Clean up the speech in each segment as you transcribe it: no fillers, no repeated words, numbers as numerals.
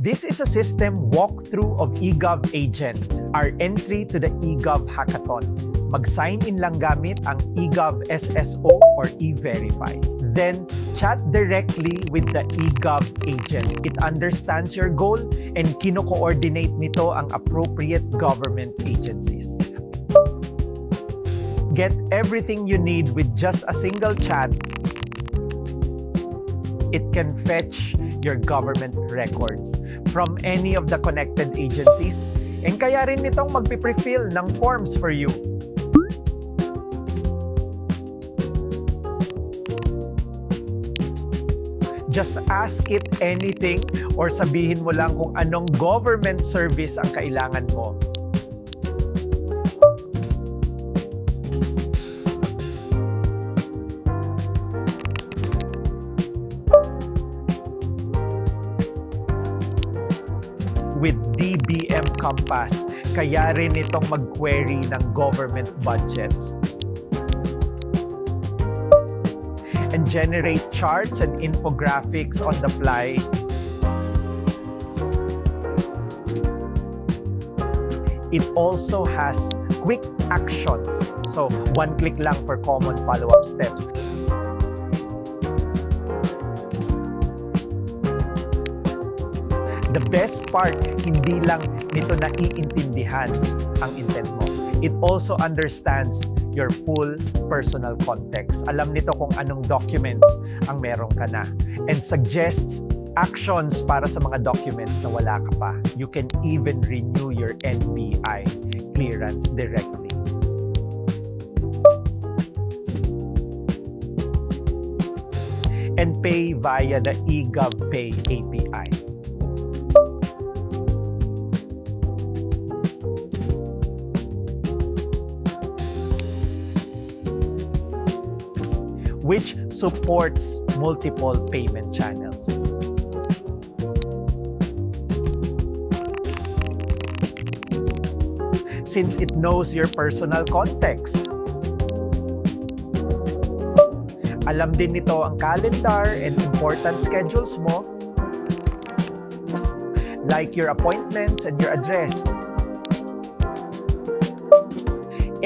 This is a system walkthrough of eGov Agent, our entry to the eGov Hackathon. Mag-sign in lang gamit ang eGov SSO or E-Verify. Then, chat directly with the eGov Agent. It understands your goal and kino-coordinate nito ang appropriate government agencies. Get everything you need with just a single chat. It can fetch your government records from any of the connected agencies. And kaya rin nitong magpiprefill ng forms for you. Just ask it anything or sabihin mo lang kung anong government service ang kailangan mo. With DBM Compass, kaya rin itong mag-query ng government budgets and generate charts and infographics on the fly. It also has quick actions, so one click lang for common follow-up steps. The best part, hindi lang nito naiintindihan ang intent mo. It also understands your full personal context. Alam nito kung anong documents ang meron ka na. And suggests actions para sa mga documents na wala ka pa. You can even renew your NBI clearance directly. And pay via the eGovPay API. Which supports multiple payment channels. Since it knows your personal context. Alam din nito ang calendar and important schedules mo, like your appointments and your address.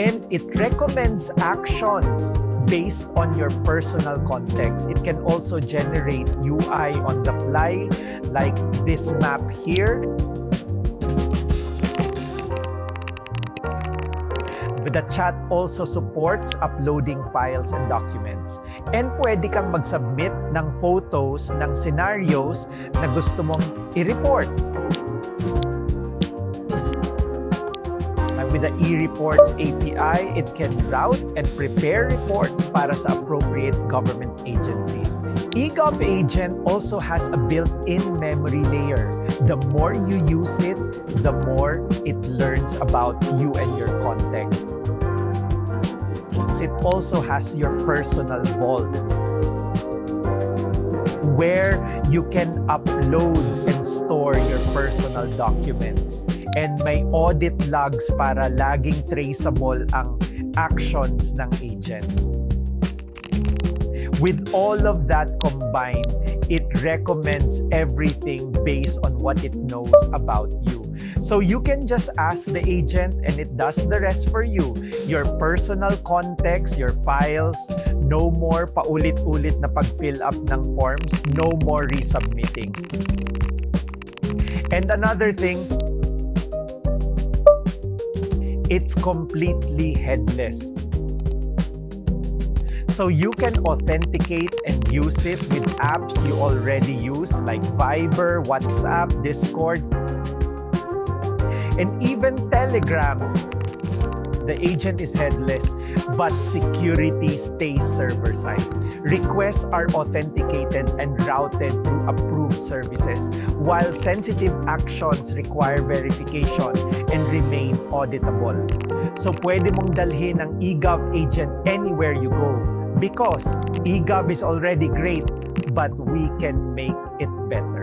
And it recommends actions based on your personal context. It can also generate UI on the fly, like this map here. The chat also supports uploading files and documents. And pwede kang mag-submit ng photos ng scenarios na gusto mong i-report. With the eReports API, it can route and prepare reports para sa appropriate government agencies. eGov Agent also has a built-in memory layer. The more you use it, the more it learns about you and your context. It also has your personal vault, where you can upload and store your personal documents. And may audit logs para laging traceable ang actions ng agent. With all of that combined, it recommends everything based on what it knows about you. So you can just ask the agent and it does the rest for you. Your personal context, your files, no more paulit-ulit na pag-fill up ng forms, no more resubmitting. And another thing, it's completely headless. So you can authenticate and use it with apps you already use like Viber, WhatsApp, Discord, and even Telegram. The agent is headless, but security stays server-side. Requests are authenticated and routed through approved services, while sensitive actions require verification and remain auditable. So pwede mong dalhin ang eGov Agent anywhere you go because eGov is already great, but we can make it better.